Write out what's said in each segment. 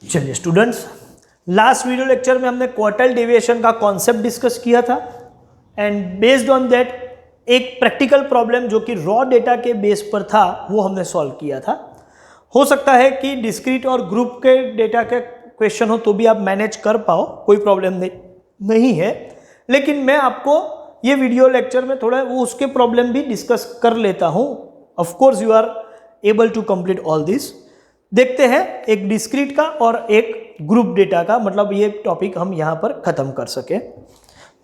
चलिए students, last video lecture में हमने क्वार्टाइल डेविएशन का कॉन्सेप्ट डिस्कस किया था एंड बेस्ड ऑन दैट एक प्रैक्टिकल प्रॉब्लम जो कि रॉ डेटा के बेस पर था वो हमने सॉल्व किया था। हो सकता है कि डिस्क्रीट और ग्रुप के डेटा के क्वेश्चन हो तो भी आप मैनेज कर पाओ, कोई प्रॉब्लम नहीं है। लेकिन मैं आपको ये वीडियो लेक्चर में थोड़ा वो उसके प्रॉब्लम भी डिस्कस कर लेता हूँ। Of course you are able to complete all this. देखते हैं एक डिस्क्रीट का और एक ग्रुप डेटा का, मतलब ये टॉपिक हम यहाँ पर खत्म कर सके।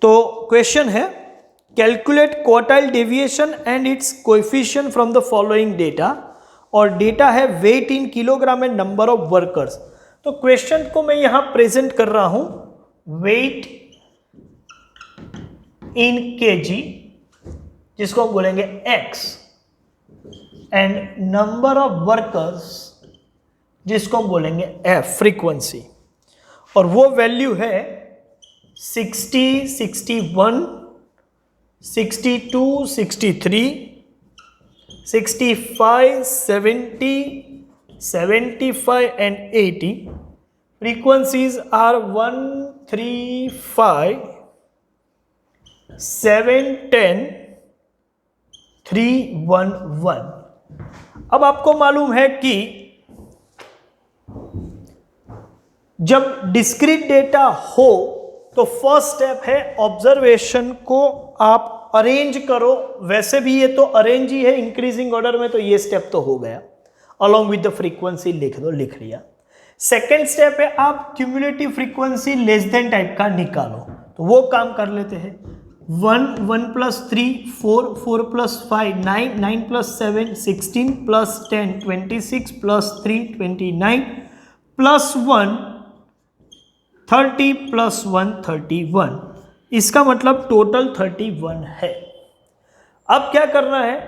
तो क्वेश्चन है calculate quartile deviation and its coefficient from the following data, और डेटा है weight in kilogram and number of workers. तो क्वेश्चन को मैं यहां प्रेजेंट कर रहा हूं वेट इन केजी, जिसको हम बोलेंगे x, and number of workers जिसको हम बोलेंगे f, फ्रीक्वेंसी। और वो वैल्यू है 60, 61, 62, 63, 65, 70, 75 and 80. Frequencies are 1, 3, 5, 7, 10, 3, 1, 1. अब आपको मालूम है कि जब डिस्क्रीट डेटा हो तो फर्स्ट स्टेप है ऑब्जर्वेशन को आप अरेंज करो। वैसे भी ये तो अरेंज ही है इंक्रीजिंग ऑर्डर में, तो ये स्टेप तो हो गया। अलॉन्ग विद द फ्रीक्वेंसी लिख दो, लिख लिया। सेकेंड स्टेप है आप cumulative frequency less than type का निकालो, तो वो काम कर लेते हैं। 1, 1 + 3, 4, 4 + 5, 9, 9 + 7, 16 + 10, 26 + 3, 29 + 1, 30 + 1, 31। इसका मतलब टोटल 31 है। अब क्या करना है,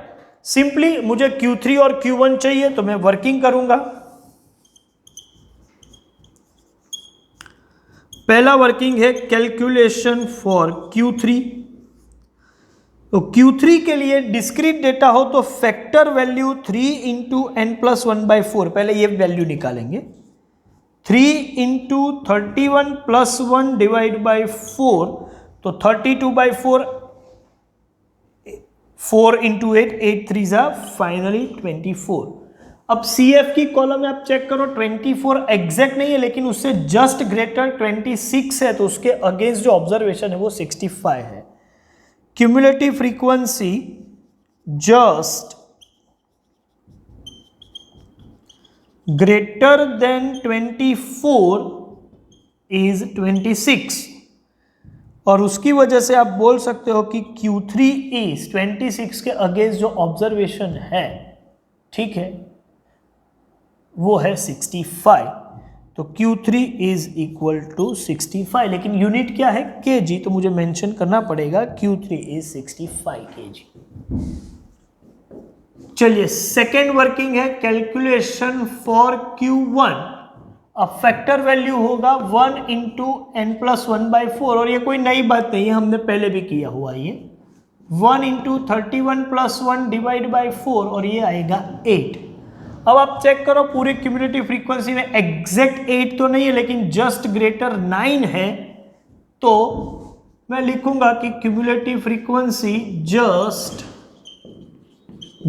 सिंपली मुझे Q3 और Q1 चाहिए, तो मैं वर्किंग करूंगा। पहला वर्किंग है कैलकुलेशन फॉर Q3। तो Q3 के लिए डिस्क्रीट डेटा हो तो फैक्टर वैल्यू 3 × n+1/4, पहले ये वैल्यू निकालेंगे। 3 × 31 + 1 / 4, तो 32/4, 4 × 8, 8 3 जा फाइनली 24। अब CF की कॉलम में आप चेक करो, 24 एग्जैक्ट नहीं है लेकिन उससे जस्ट ग्रेटर 26 है, तो उसके अगेंस्ट जो ऑब्जर्वेशन है वो 65 है। Cumulative frequency just greater than 24 is 26, और उसकी वजह से आप बोल सकते हो कि Q3 इज 26 के अगेंस्ट जो ऑब्जर्वेशन है, ठीक है, वो है 65। तो Q3 इज इक्वल टू 65, लेकिन यूनिट क्या है, kg, तो मुझे मेंशन करना पड़ेगा Q3 इज 65 kg। चलिए सेकेंड वर्किंग है कैलकुलेशन फॉर Q1। अब फैक्टर वैल्यू होगा 1 × n+1/4, और ये कोई नई बात नहीं है, हमने पहले भी किया हुआ ये। 1 × 31 + 1 / 4, और ये आएगा 8। अब आप चेक करो पूरी क्यूमुलेटिव फ्रीक्वेंसी में एग्जैक्ट 8 तो नहीं है लेकिन जस्ट ग्रेटर 9 है, तो मैं लिखूंगा कि cumulative frequency just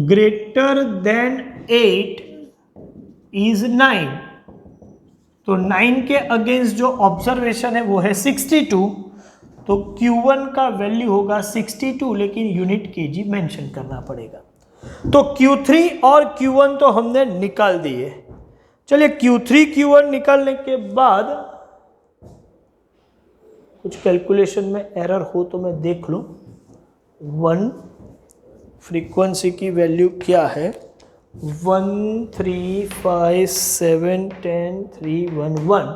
greater than 8 is 9। तो 9 के अगेंस्ट जो ऑब्जर्वेशन है वो है 62, तो Q1 का वैल्यू होगा 62, लेकिन यूनिट kg मेंशन करना पड़ेगा। तो Q3 और Q1 तो हमने निकाल दिए। चलिए Q3 Q1 निकालने के बाद कुछ कैलकुलेशन में एरर हो तो मैं देख लूं। 1 फ्रीक्वेंसी की वैल्यू क्या है, 1 3 5 7 10 3 1 1,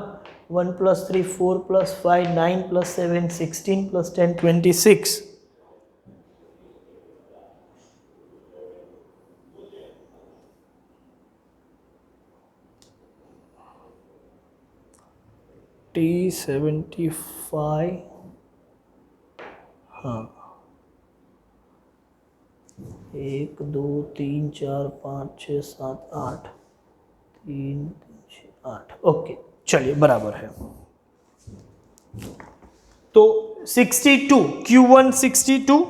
1 + 3 4 + 5 9 + 7 16 + 10 26। T75, हाँ, 1 2 3 4 5 6 7 8, 3 6 8, ओके। चलिए बराबर है। तो 62 Q1 62,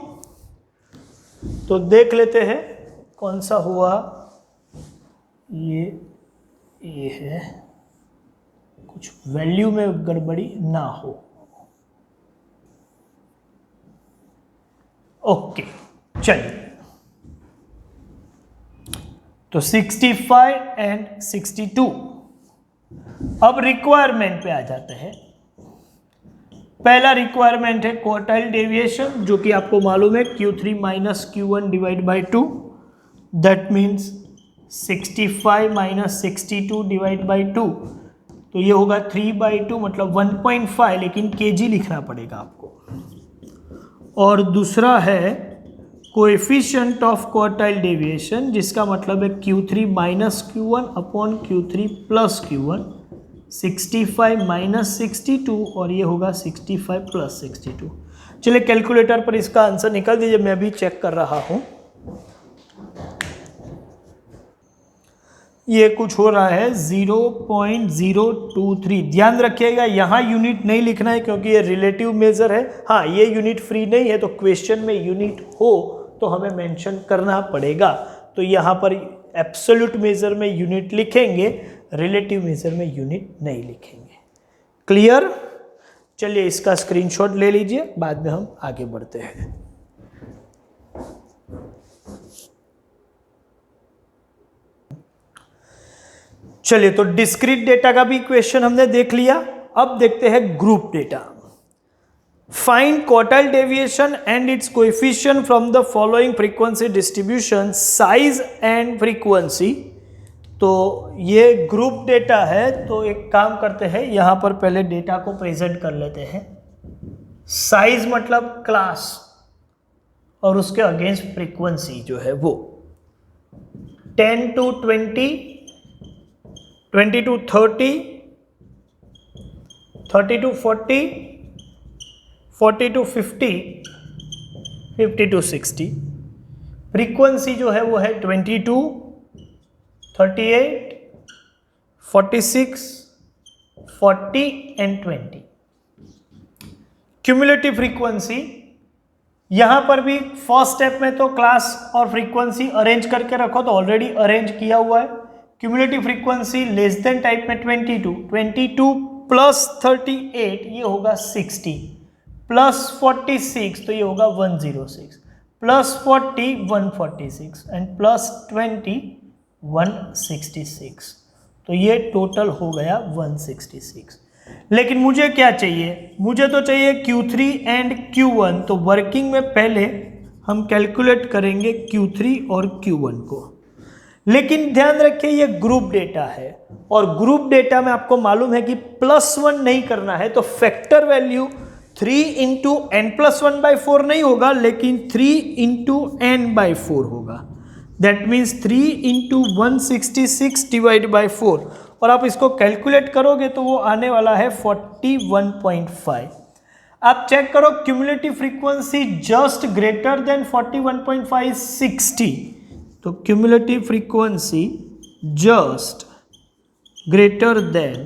तो देख लेते हैं कौन सा हुआ। ये है, कुछ वैल्यू में गड़बड़ी ना हो। ओके चलिए, तो 65 एंड 62। अब रिक्वायरमेंट पे आ जाते हैं। पहला रिक्वायरमेंट है क्वार्टाइल डेविएशन, जो कि आपको मालूम है Q3 minus Q1 divide by 2, that means 65 minus 62 divide by 2, तो ये होगा 3/2 मतलब 1.5, लेकिन केजी लिखना पड़ेगा आपको। और दूसरा है कोएफिशिएंट ऑफ क्वार्टाइल डेविएशन, जिसका मतलब है Q3 minus Q1 upon Q3 plus Q1, 65 minus 62, और ये होगा 65 प्लस 62। चलिए कैलकुलेटर पर इसका आंसर निकाल दीजिए, मैं भी चेक कर रहा हूँ। ये कुछ हो रहा है 0.023। ध्यान रखिएगा यहाँ यूनिट नहीं लिखना है क्योंकि ये रिलेटिव मेजर है। हाँ, ये यूनिट फ्री नहीं है, तो क्वेश्चन में यूनिट हो तो हमें मेंशन करना पड़ेगा। तो यहाँ पर एब्सोल्यूट मेजर में यूनिट लिखेंगे, रिलेटिव मेजर में यूनिट नहीं लिखेंगे। क्लियर? चलिए इसका स्क्रीनशॉट ले लीजिए, बाद में हम आगे बढ़ते हैं। चलिए, तो डिस्क्रीट डेटा का भी इक्वेशन हमने देख लिया। अब देखते हैं group data. Find quartile deviation and its coefficient from the following frequency distribution, size and frequency. तो ये ग्रुप डेटा है, तो एक काम करते हैं, यहां पर पहले डेटा को प्रेजेंट कर लेते हैं। साइज मतलब क्लास, और उसके अगेंस्ट फ्रीक्वेंसी जो है वो 10 to 20, 20 to 30, 30 to 40, 40 to 50, 50 to 60। Frequency जो है वो है 22, 38, 46, 40 एंड 20। क्यूमुलेटिव फ्रीक्वेंसी, यहां पर भी फर्स्ट स्टेप में तो क्लास और फ्रीक्वेंसी अरेंज करके रखो, तो ऑलरेडी अरेंज किया हुआ है। Cumulative frequency less than type में 22 प्लस 38 ये होगा 60, प्लस 46 तो ये होगा 106, प्लस 40 146 एंड प्लस 20 166। तो ये टोटल हो गया 166। लेकिन मुझे क्या चाहिए? मुझे तो चाहिए Q3 एंड Q1। तो वर्किंग में पहले हम कैलकुलेट करेंगे Q3 और Q1 को। लेकिन ध्यान रखिए ये ग्रुप डेटा है, और ग्रुप डेटा में आपको मालूम है कि +1 नहीं करना है, तो फैक्टर वैल्यू 3 इंटू n+1/4 नहीं होगा, लेकिन 3 इंटू n/4 होगा। That means 3 into 166 divide by 4, और आप इसको कैलकुलेट करोगे तो वो आने वाला है 41.5। आप चेक करो, cumulative frequency just greater than 41.5 60। तो cumulative frequency just greater than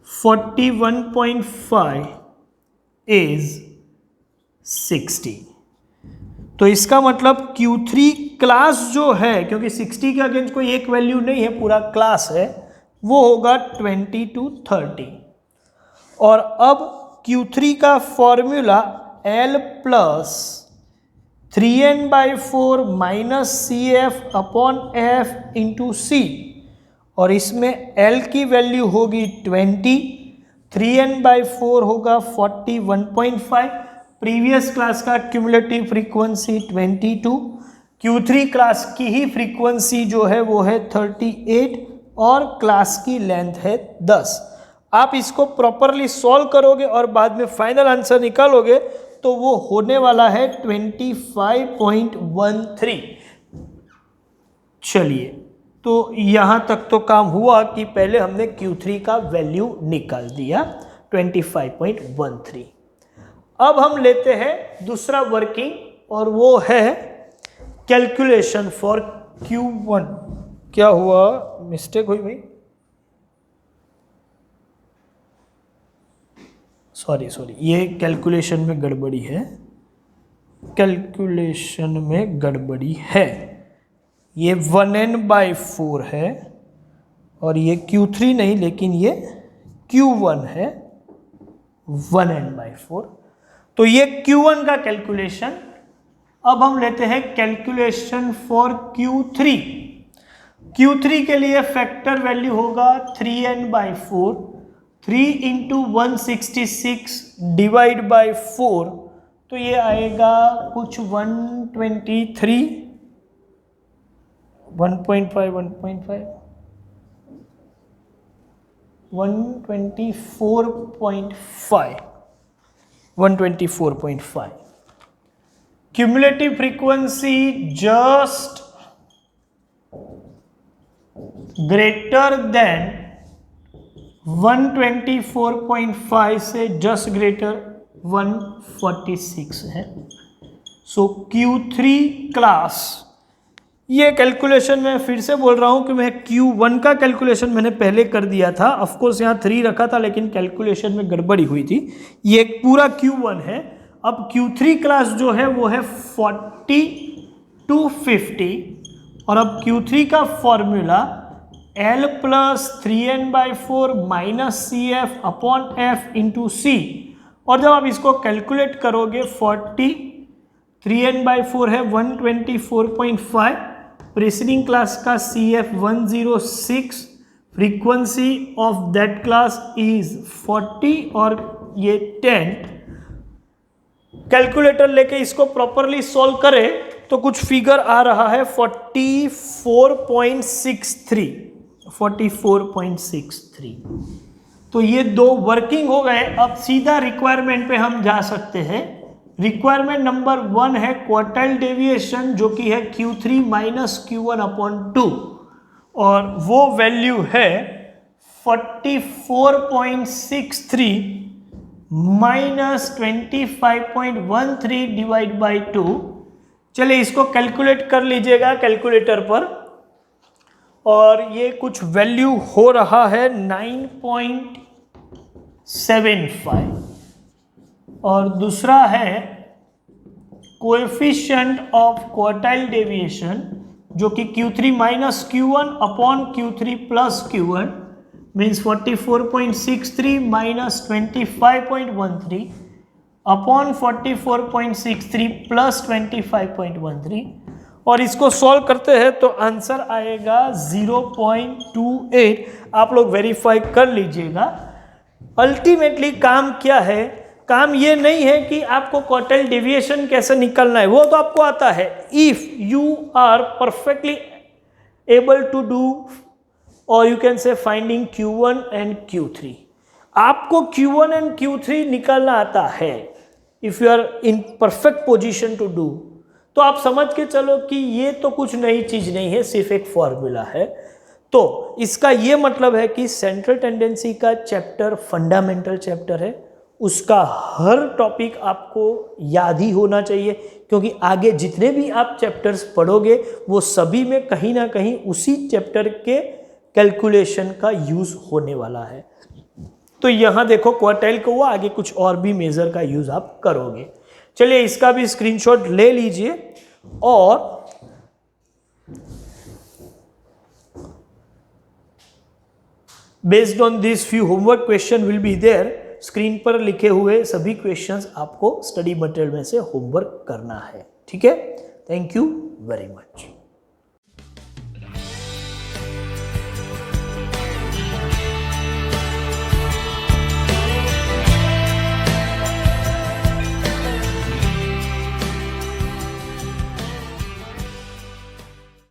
41.5 is 60। तो इसका मतलब Q3 क्लास जो है, क्योंकि 60 के अगेंस्ट कोई एक वैल्यू नहीं है, पूरा क्लास है, वो होगा 20 to 30। और अब Q3 का formula L plus 3n/4 minus CF upon F into C, और इसमें L की वैल्यू होगी 20, 3n/4 होगा 41.5। प्रीवियस क्लास का क्यूमुलेटिव फ्रीक्वेंसी 22, Q3 क्लास की ही फ्रीक्वेंसी जो है वो है 38, और क्लास की लेंथ है 10। आप इसको प्रॉपरली सॉल्व करोगे और बाद में फाइनल आंसर निकालोगे तो वो होने वाला है 25.13। चलिए, तो यहां तक तो काम हुआ कि पहले हमने Q3 का वैल्यू निकाल दिया 25.13। अब हम लेते हैं दूसरा वर्किंग, और वो है कैलकुलेशन फॉर Q1। क्या हुआ? मिस्टेक हुई भाई? सॉरी ये कैलकुलेशन में गड़बड़ी है, कैलकुलेशन में गड़बड़ी है। ये 1n/4 है और ये Q3 नहीं लेकिन ये Q1 है 1n/4। तो ये Q1 का कैलकुलेशन। अब हम लेते हैं कैलकुलेशन फॉर Q3। Q3 के लिए फैक्टर वैल्यू होगा 3n/4, 3 × 166 डिवाइड बाई 4, तो ये आएगा कुछ 123, 1.5, 124.5। Cumulative frequency just greater than 124.5 से जस्ट ग्रेटर 146 है। सो Q3 क्लास, ये कैलकुलेशन मैं फिर से बोल रहा हूं कि मैं Q1 का कैलकुलेशन मैंने पहले कर दिया था। ऑफ कोर्स यहाँ 3 रखा था लेकिन कैलकुलेशन में गड़बड़ी हुई थी। ये एक पूरा Q1 है। अब Q3 क्लास जो है वो है 40 to 50 और अब Q3 का formula L + 3n/4 - CF upon F into C, और जब आप इसको कैलकुलेट करोगे 40, 3n/4 है 124.5, प्रीसीडिंग क्लास का CF 106, frequency of that class is 40 और ये 10। कैलकुलेटर लेके इसको प्रॉपरली सॉल्व करें तो कुछ फिगर आ रहा है 44.63। तो ये 2 वर्किंग हो गए। अब सीधा रिक्वायरमेंट पे हम जा सकते हैं। रिक्वायरमेंट नंबर 1 है क्वार्टाइल डेविएशन, जो कि है Q3 - Q1/2 और वो वैल्यू है 44.63 - 25.13 डिवाइड बाई 2। चलिए इसको कैलकुलेट कर लीजिएगा कैलकुलेटर पर, और ये कुछ वैल्यू हो रहा है 9.75। और दूसरा है कोएफिशिएंट ऑफ क्वार्टाइल डेविएशन, जो कि Q3 - Q1 upon Q3 + Q1 means 44.63 - 25.13 upon 44.63 + 25.13, और इसको सॉल्व करते हैं तो आंसर आएगा 0.28। आप लोग वेरीफाई कर लीजिएगा। अल्टीमेटली काम क्या है? काम ये नहीं है कि आपको क्वार्टाइल डेविएशन कैसे निकालना है, वो तो आपको आता है। If you are perfectly able to do और you can say finding Q1 and Q3, आपको Q1 एंड Q3 निकालना आता है, if you are in perfect position to do, तो आप समझ के चलो कि ये तो कुछ नई चीज नहीं है, सिर्फ एक फॉर्मूला है। तो इसका ये मतलब है कि सेंट्रल टेंडेंसी का चैप्टर फंडामेंटल चैप्टर है, उसका हर टॉपिक आपको याद ही होना चाहिए, क्योंकि आगे जितने भी आप चैप्टर्स पढ़ोगे वो सभी में कहीं ना कहीं उसी चैप्टर के कैलकुलेशन का यूज होने वाला है। तो यहाँ देखो क्वार्टाइल को वो आगे कुछ और भी मेजर का यूज आप करोगे। चलिए इसका भी स्क्रीनशॉट ले लीजिए, और based on this few homework question will be there. Screen पर लिखे हुए सभी क्वेश्चंस आपको स्टडी मटेरियल में से होमवर्क करना है, ठीक है। Thank you very much.